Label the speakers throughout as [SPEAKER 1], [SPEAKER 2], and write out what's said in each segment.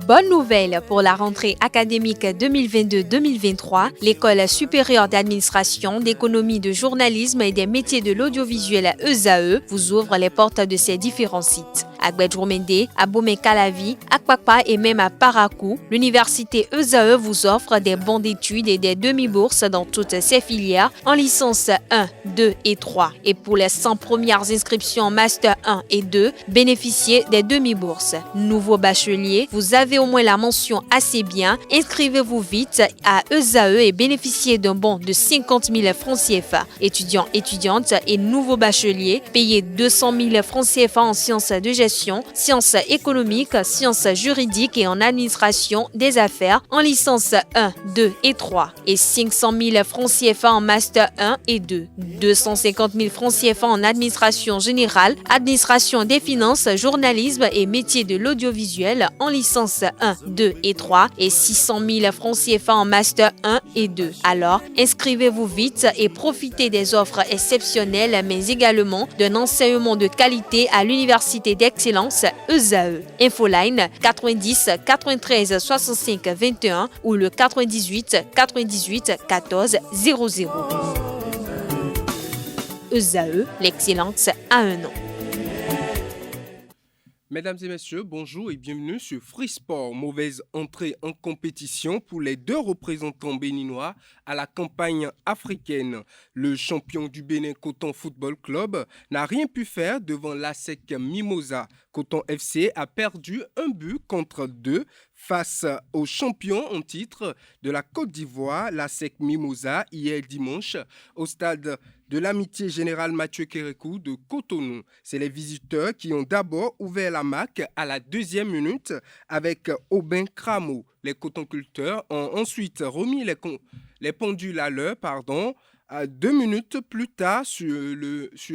[SPEAKER 1] Bonne nouvelle pour la rentrée académique 2022-2023, l'École supérieure d'administration, d'économie, de journalisme et des métiers de l'audiovisuel ESAE vous ouvre les portes de ses différents sites. À Gbedjourmende, à Bomé-Calavi, à Kpakpa et même à Parakou, l'université ESAE vous offre des bons d'études et des demi-bourses dans toutes ses filières en licence 1, 2 et 3. Et pour les 100 premières inscriptions en master 1 et 2, bénéficiez des demi-bourses. Nouveau bachelier, vous avez au moins la mention assez bien, inscrivez-vous vite à ESAE et bénéficiez d'un bon de 50 000 francs CFA. Étudiants, étudiantes et nouveaux bacheliers, payez 200 000 francs CFA en sciences de gestion, sciences économiques, sciences juridiques et en administration des affaires en licence 1, 2 et 3 et 500 000 francs CFA en master 1 et 2, 250 000 francs CFA en administration générale, administration des finances, journalisme et métiers de l'audiovisuel en licence 1, 2 et 3 et 600 000 francs CFA en master 1 et 2. Alors, inscrivez-vous vite et profitez des offres exceptionnelles mais également d'un enseignement de qualité à l'université d'excellence ESAE. Infoline 90 93 65 21 ou le 98 98 14 00. ESAE, l'excellence a un nom.
[SPEAKER 2] Mesdames et messieurs, bonjour et bienvenue sur Free Sport. Mauvaise entrée en compétition pour les deux représentants béninois à la campagne africaine. Le champion du Bénin Coton Football Club n'a rien pu faire devant l'ASEC Mimosa. Coton FC a perdu 1-2 face au champion en titre de la Côte d'Ivoire, l'ASEC Mimosa, hier dimanche, au stade de l'Amitié Générale Mathieu Kérékou de Cotonou. C'est les visiteurs qui ont d'abord ouvert la marque à la 2e minute avec Aubin Cramo. Les cotonculteurs ont ensuite remis les pendules à l'heure, à 2 minutes plus tard sur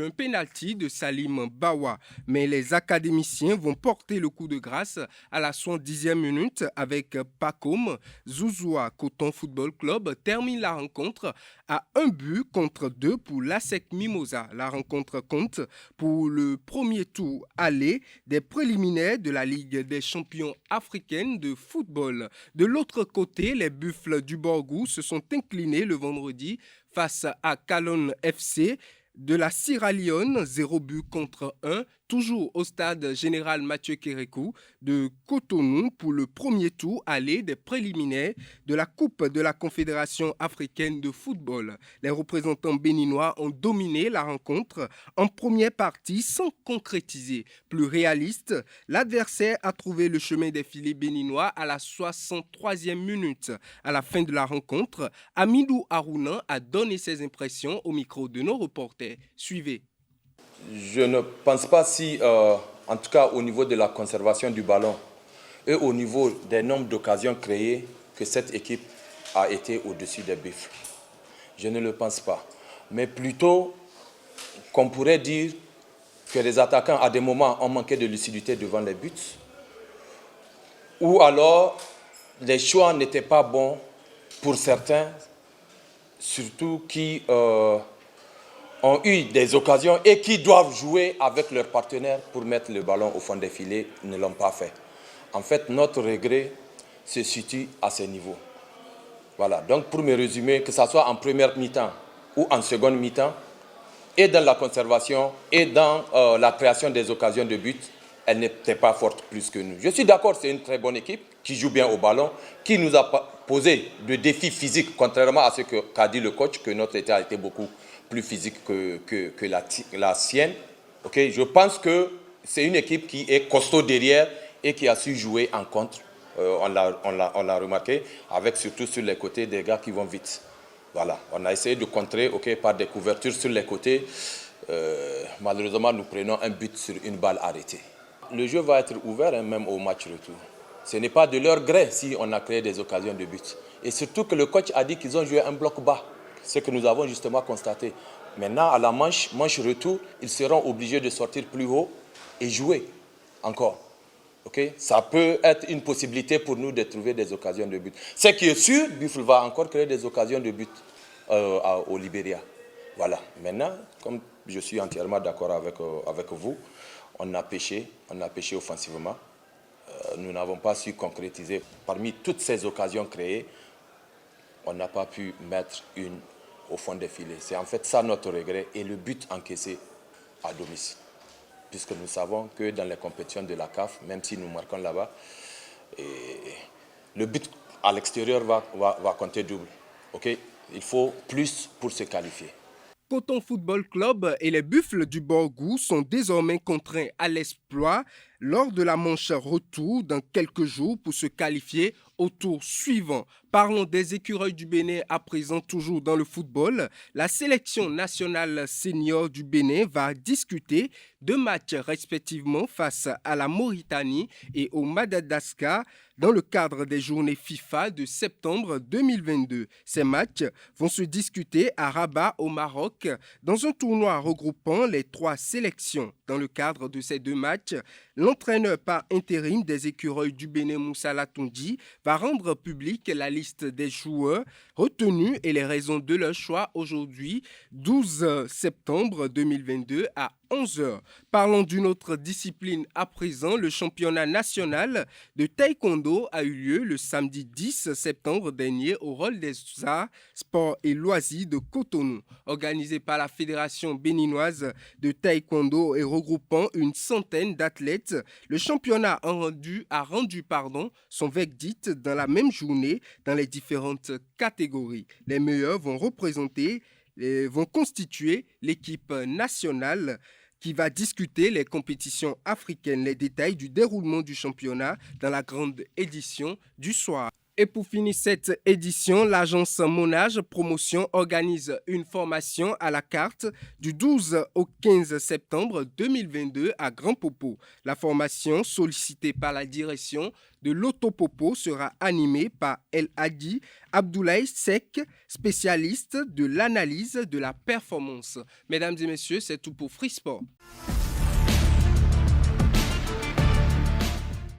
[SPEAKER 2] un pénalty de Salim Bawa. Mais les académiciens vont porter le coup de grâce à la 70e minute avec Pacom. Zouzoua Coton Football Club termine la rencontre à 1-2 pour l'ASEC Mimosa. La rencontre compte pour le premier tour aller des préliminaires de la Ligue des champions africaine de football. De l'autre côté, les Buffles du Borgou se sont inclinés le vendredi face à Calonne FC de la Sierra Leone, 0-1, toujours au stade général Mathieu Kérékou de Cotonou pour le premier tour aller des préliminaires de la Coupe de la Confédération africaine de football. Les représentants béninois ont dominé la rencontre en première partie sans concrétiser. Plus réaliste, l'adversaire a trouvé le chemin des filets béninois à la 63e minute. À la fin de la rencontre, Amidou Harouna a donné ses impressions au micro de nos reporters. Suivez.
[SPEAKER 3] Je ne pense pas si, en tout cas au niveau de la conservation du ballon et au niveau des nombres d'occasions créées, que cette équipe a été au-dessus des Buffles. Je ne le pense pas. Mais plutôt qu'on pourrait dire que les attaquants, à des moments, ont manqué de lucidité devant les buts, ou alors les choix n'étaient pas bons pour certains, surtout qui ont eu des occasions et qui doivent jouer avec leurs partenaires pour mettre le ballon au fond des filets, ne l'ont pas fait. En fait, notre regret se situe à ce niveau. Voilà, donc pour me résumer, que ce soit en première mi-temps ou en seconde mi-temps, et dans la conservation et dans la création des occasions de but, elle n'était pas forte plus que nous. Je suis d'accord, c'est une très bonne équipe qui joue bien au ballon, qui nous a posé de défis physiques, contrairement à ce qu'a dit le coach, que notre état a été beaucoup plus physique que la sienne. Okay? Je pense que c'est une équipe qui est costaud derrière et qui a su jouer en contre. On l'a remarqué, avec surtout sur les côtés des gars qui vont vite. Voilà, on a essayé de contrer par des couvertures sur les côtés. Malheureusement, nous prenons un but sur une balle arrêtée. Le jeu va être ouvert même au match retour. Ce n'est pas de leur gré si on a créé des occasions de but. Et surtout que le coach a dit qu'ils ont joué un bloc bas. Ce que nous avons justement constaté. Maintenant, à la manche retour, ils seront obligés de sortir plus haut et jouer encore. Okay? Ça peut être une possibilité pour nous de trouver des occasions de but. Ce qui est sûr, Buffle va encore créer des occasions de but au Libéria. Voilà. Maintenant, comme je suis entièrement d'accord avec vous, on a pêché offensivement. Nous n'avons pas su concrétiser. Parmi toutes ces occasions créées, on n'a pas pu mettre une au fond des filets. C'est en fait ça notre regret et le but encaissé à domicile. Puisque nous savons que dans les compétitions de la CAF, même si nous marquons là-bas, le but à l'extérieur va compter double. Okay? Il faut plus pour se qualifier.
[SPEAKER 2] Coton Football Club et les Buffles du Borgou sont désormais contraints à l'exploit lors de la manche retour dans quelques jours pour se qualifier au tour suivant. Parlons des écureuils du Bénin à présent, toujours dans le football. La sélection nationale senior du Bénin va discuter 2 matchs respectivement face à la Mauritanie et au Madagascar dans le cadre des journées FIFA de septembre 2022. Ces matchs vont se discuter à Rabat au Maroc dans un tournoi regroupant les 3 sélections. Dans le cadre de ces 2 matchs, l'entraîneur par intérim des écureuils du Bénin, Moussa Latondi, va rendre publique la liste des joueurs retenus et les raisons de leur choix aujourd'hui, 12 septembre 2022 à 11h. Parlons d'une autre discipline à présent. Le championnat national de taekwondo a eu lieu le samedi 10 septembre dernier au Hall des Arts, Sports et Loisirs de Cotonou. Organisé par la Fédération béninoise de taekwondo et regroupant une centaine d'athlètes, le championnat a rendu son verdict dans la même journée dans les différentes catégories. Les meilleurs vont constituer l'équipe nationale qui va discuter les compétitions africaines, les détails du déroulement du championnat dans la grande édition du soir. Et pour finir cette édition, l'agence Monage Promotion organise une formation à la carte du 12 au 15 septembre 2022 à Grand Popo. La formation, sollicitée par la direction de l'Autopopo, sera animée par El Hadi Abdoulaye Sek, spécialiste de l'analyse de la performance. Mesdames et messieurs, c'est tout pour Free Sport.